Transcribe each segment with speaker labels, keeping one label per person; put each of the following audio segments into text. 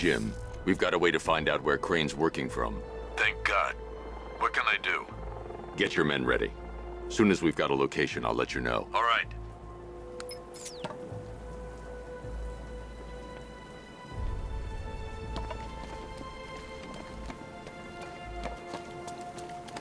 Speaker 1: Jim. We've got a way to find out where Crane's working from.
Speaker 2: Thank God. What can I do?
Speaker 1: Get your men ready. Soon as we've got a location, I'll let you know.
Speaker 2: All right.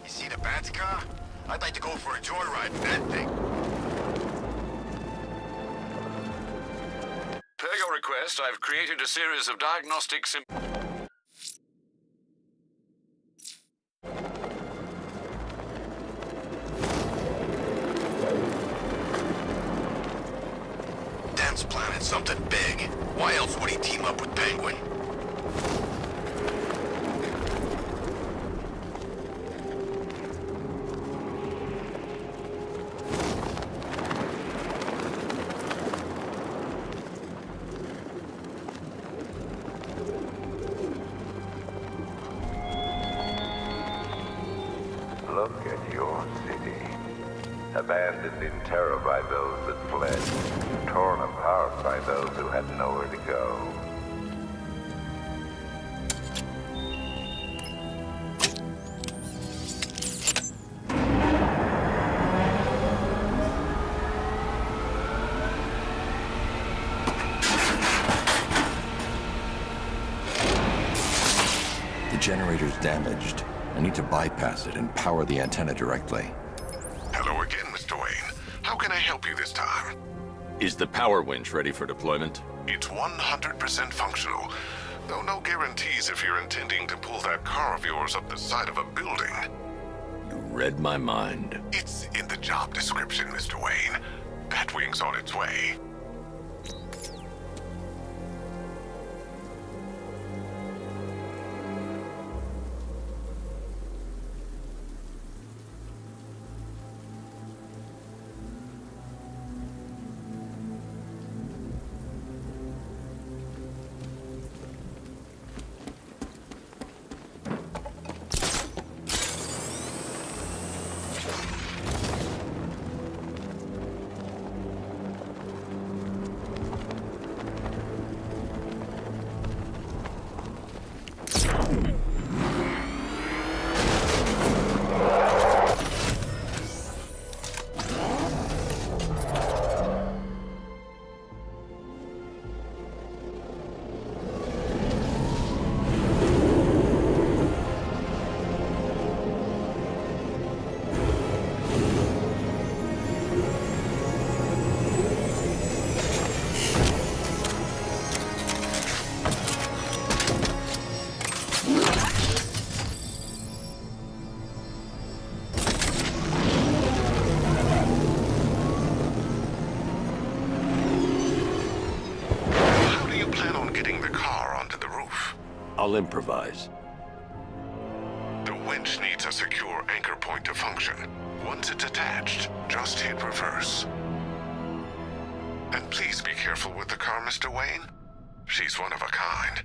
Speaker 3: You see the Bat's car? I'd like to go for a joyride in that thing.
Speaker 2: Per your request, I've created a series of diagnostic
Speaker 3: Dan's planning something big. Why else would he team up with Penguin?
Speaker 4: Look at your city. Abandoned in terror by those that fled. Torn apart by those who had nowhere to go.
Speaker 5: The generator's damaged. I need to bypass it and power the antenna directly.
Speaker 6: Hello again, Mr. Wayne. How can I help you this time?
Speaker 1: Is the power winch ready for deployment?
Speaker 6: It's 100% functional, though no guarantees if you're intending to pull that car of yours up the side of a building.
Speaker 1: You read my mind.
Speaker 6: It's in the job description, Mr. Wayne. Batwing's on its way.
Speaker 1: I'll improvise.
Speaker 6: The winch needs a secure anchor point to function. Once it's attached, just hit reverse. And please be careful with the car, Mr. Wayne. She's one of a kind.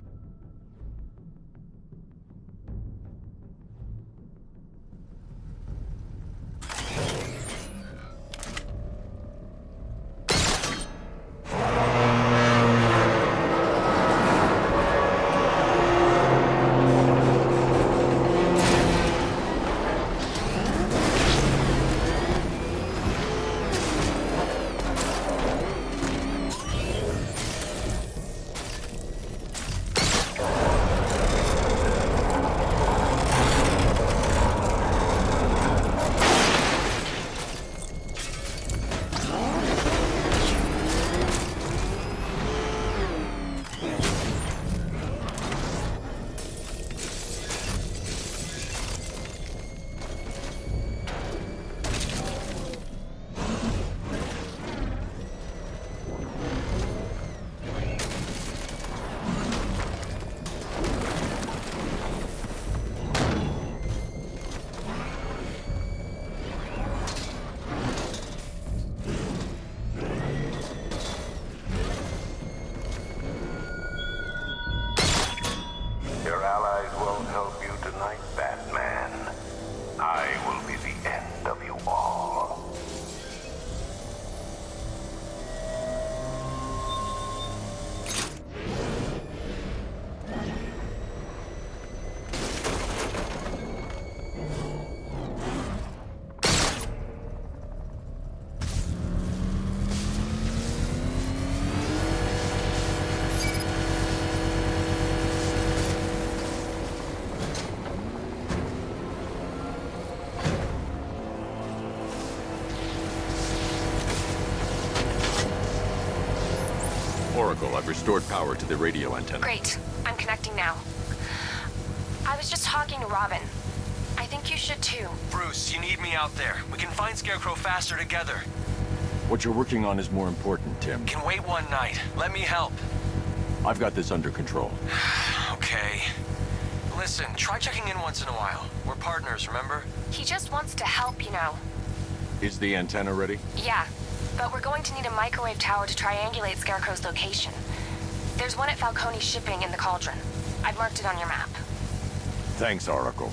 Speaker 1: Oracle, I've restored power to the radio antenna.
Speaker 7: Great. I'm connecting now. I was just talking to Robin. I think you should too.
Speaker 8: Bruce, you need me out there. We can find Scarecrow faster together.
Speaker 5: What you're working on is more important, Tim.
Speaker 8: Can wait one night. Let me help.
Speaker 5: I've got this under control.
Speaker 8: Okay. Listen, try checking in once in a while. We're partners, remember?
Speaker 7: He just wants to help, you know.
Speaker 5: Is the antenna ready?
Speaker 7: Yeah, but we're going to need a microwave tower to triangulate Scarecrow's location. There's one at Falcone's shipping in the Cauldron. I've marked it on your map.
Speaker 5: Thanks, Oracle.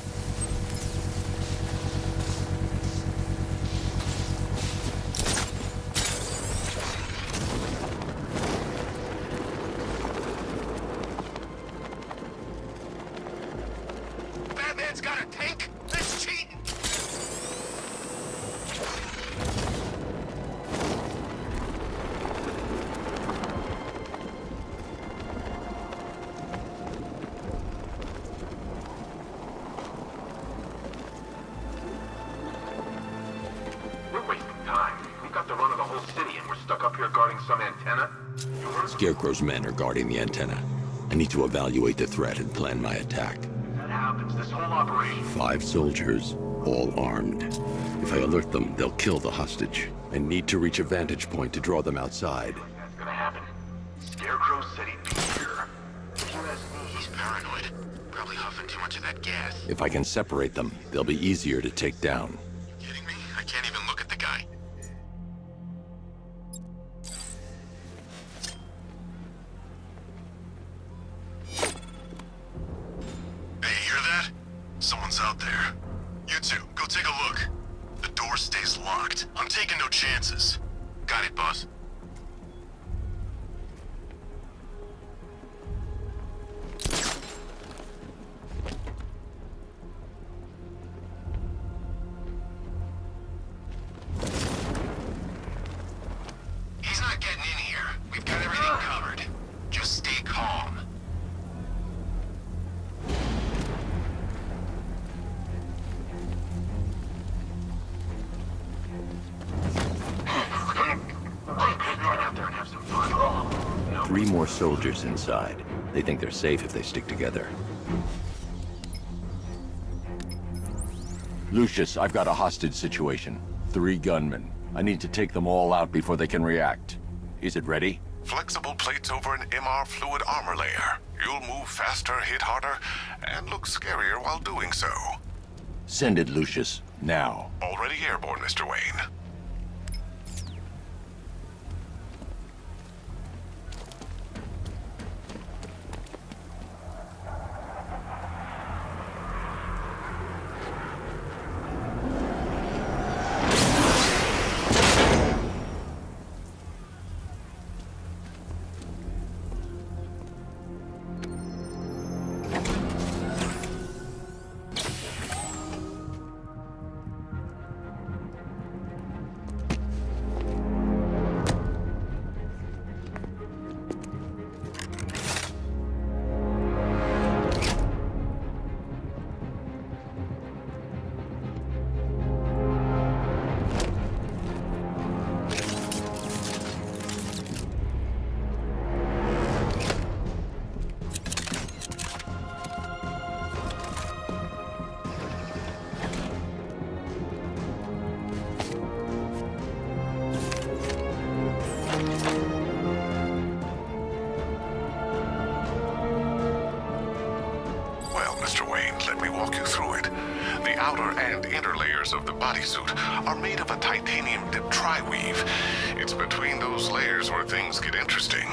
Speaker 3: Batman's got a tank? That's cheating!
Speaker 9: We're wasting time. We've got the run of the whole city and we're stuck up here guarding some antenna. You heard?
Speaker 5: Scarecrow's men are guarding the antenna. I need to evaluate the threat and plan my attack.
Speaker 9: That happens. This whole operation.
Speaker 5: 5 soldiers, all armed. If I alert them, they'll kill the hostage. I need to reach a vantage point to draw them outside.
Speaker 9: That's gonna happen. Scarecrow said he'd be here. If you ask me,
Speaker 3: He's paranoid. Probably huffing too much of that gas.
Speaker 5: If I can separate them, they'll be easier to take down.
Speaker 3: Kidding me? I can't even look at the guy. Hey, you hear that? Someone's out there. You two, go take a look. The door stays locked. I'm taking no chances. Got it, boss. He's not getting in here. We've got everything covered. Just stay calm.
Speaker 9: run out there and have some fun. No.
Speaker 5: 3 more soldiers inside. They think they're safe if they stick together. Lucius, I've got a hostage situation. 3 gunmen. I need to take them all out before they can react. Is it ready?
Speaker 6: Flexible plates over an MR fluid armor layer. You'll move faster, hit harder, and look scarier while doing so.
Speaker 5: Send it, Lucius. Now.
Speaker 6: Already airborne, Mr. Wayne. outer and inner layers of the bodysuit are made of a titanium-dipped tri-weave. It's between those layers where things get interesting.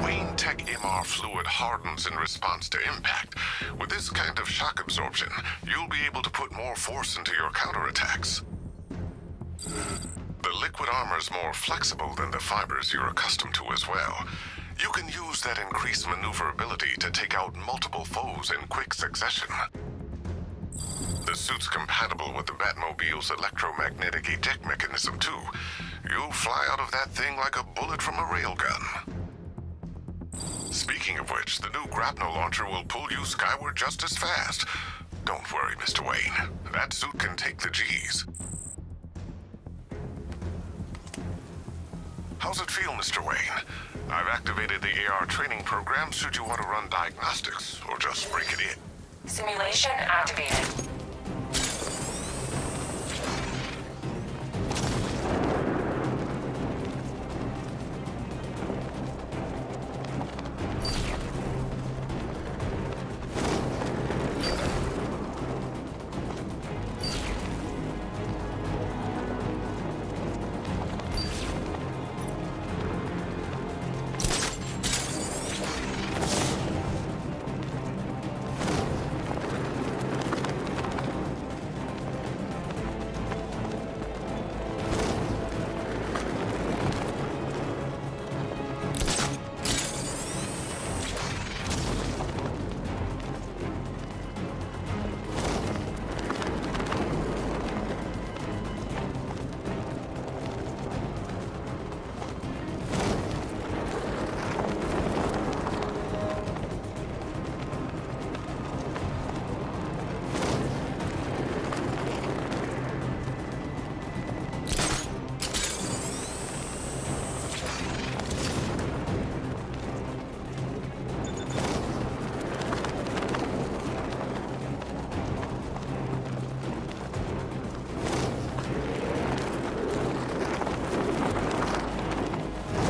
Speaker 6: Wayne Tech MR fluid hardens in response to impact. With this kind of shock absorption, you'll be able to put more force into your counterattacks. The liquid armor's more flexible than the fibers you're accustomed to as well. You can use that increased maneuverability to take out multiple foes in quick succession. The suit's compatible with the Batmobile's electromagnetic eject mechanism, too. You'll fly out of that thing like a bullet from a railgun. Speaking of which, the new grapnel launcher will pull you skyward just as fast. Don't worry, Mr. Wayne. That suit can take the G's. How's it feel, Mr. Wayne? I've activated the AR training program should you want to run diagnostics, or just break it in.
Speaker 7: Simulation activated.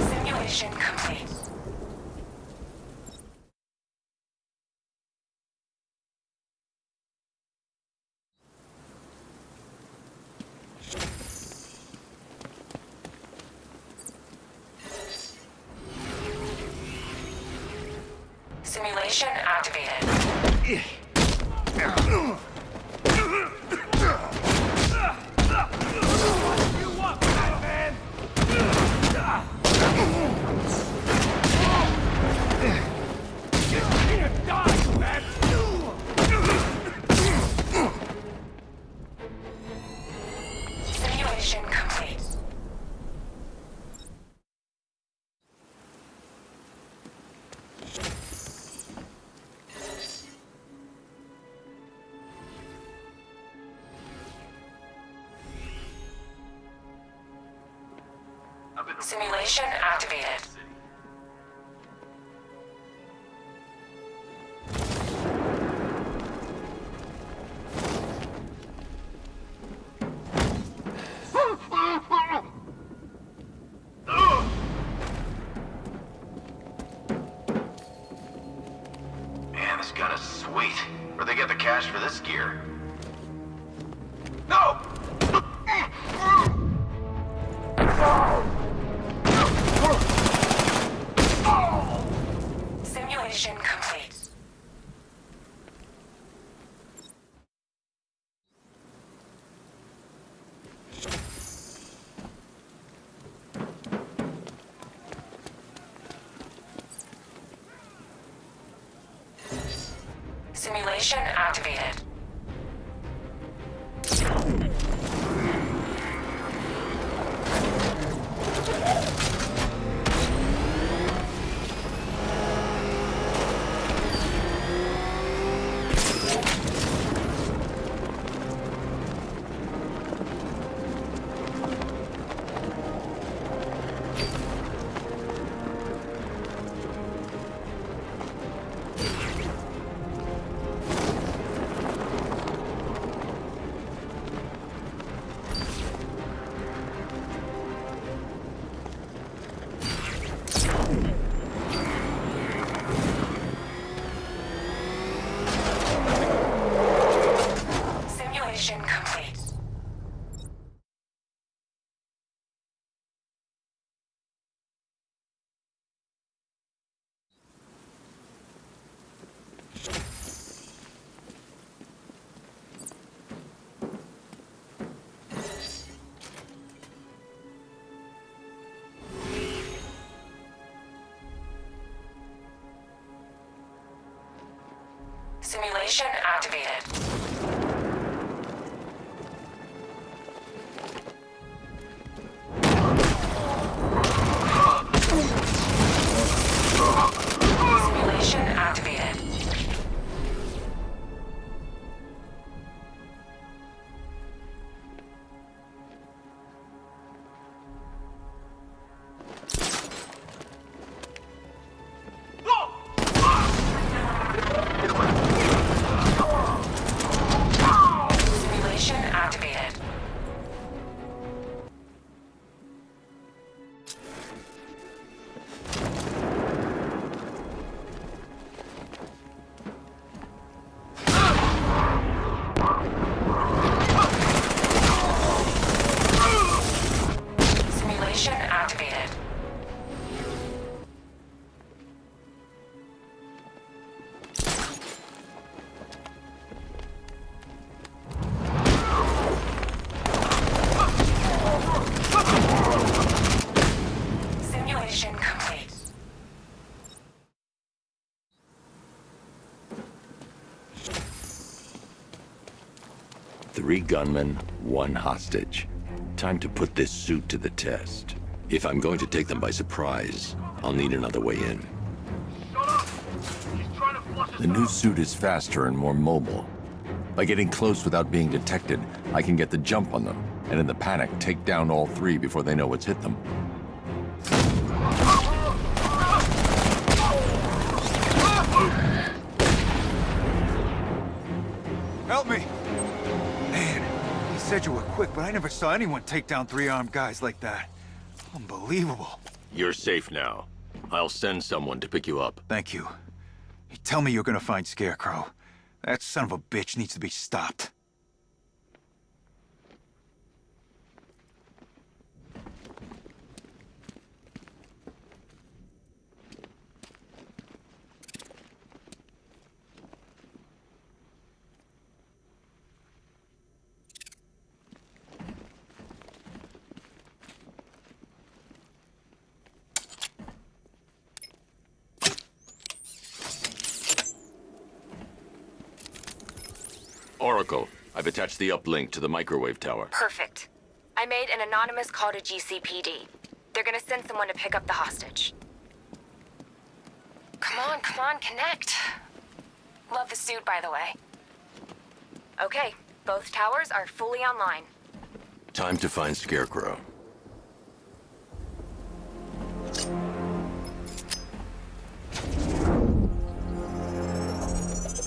Speaker 7: Simulation complete. Simulation activated. Simulation complete. Simulation activated.
Speaker 9: Man, this gun is sweet. Where'd they get the cash for this gear? No!
Speaker 7: Simulation complete. Simulation activated. Simulation complete. Simulation activated. Simulation activated.
Speaker 5: 3 gunmen, 1 hostage. Time to put this suit to the test. If I'm going to take them by surprise, I'll need another way in.
Speaker 9: Shut up! He's trying to flush us
Speaker 10: The new
Speaker 9: out.
Speaker 10: suit is faster and more mobile. By getting close without being detected, I can get the jump on them, and in the panic, take down all 3 before they know what's hit them.
Speaker 11: Help me! Man, you said you were quick, but I never saw anyone take down 3 armed guys like that. Unbelievable.
Speaker 5: You're safe now. I'll send someone to pick you up.
Speaker 11: Thank you. You tell me you're gonna find Scarecrow. That son of a bitch needs to be stopped.
Speaker 5: Oracle, I've attached the uplink to the microwave tower.
Speaker 7: Perfect. I made an anonymous call to GCPD. They're gonna send someone to pick up the hostage. Come on, connect. Love the suit, by the way. Okay, both towers are fully online.
Speaker 5: Time to find Scarecrow.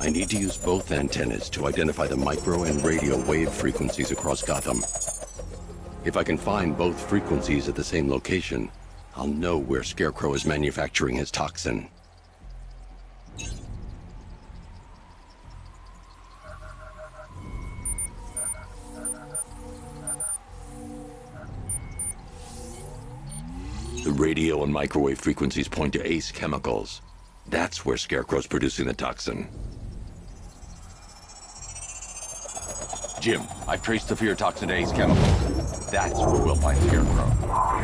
Speaker 5: I need to use both antennas to identify the micro and radio wave frequencies across Gotham. If I can find both frequencies at the same location, I'll know where Scarecrow is manufacturing his toxin. The radio and microwave frequencies point to Ace Chemicals. That's where Scarecrow's producing the toxin. Jim, I've traced the fear toxin to Ace Chemicals. That's where we'll find Scarecrow.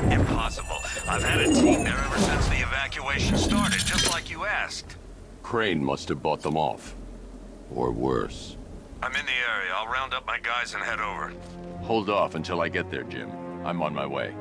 Speaker 8: Impossible. I've had a team there ever since the evacuation started, just like you asked.
Speaker 5: Crane must have bought them off. Or worse.
Speaker 8: I'm in the area. I'll round up my guys and head over.
Speaker 5: Hold off until I get there, Jim. I'm on my way.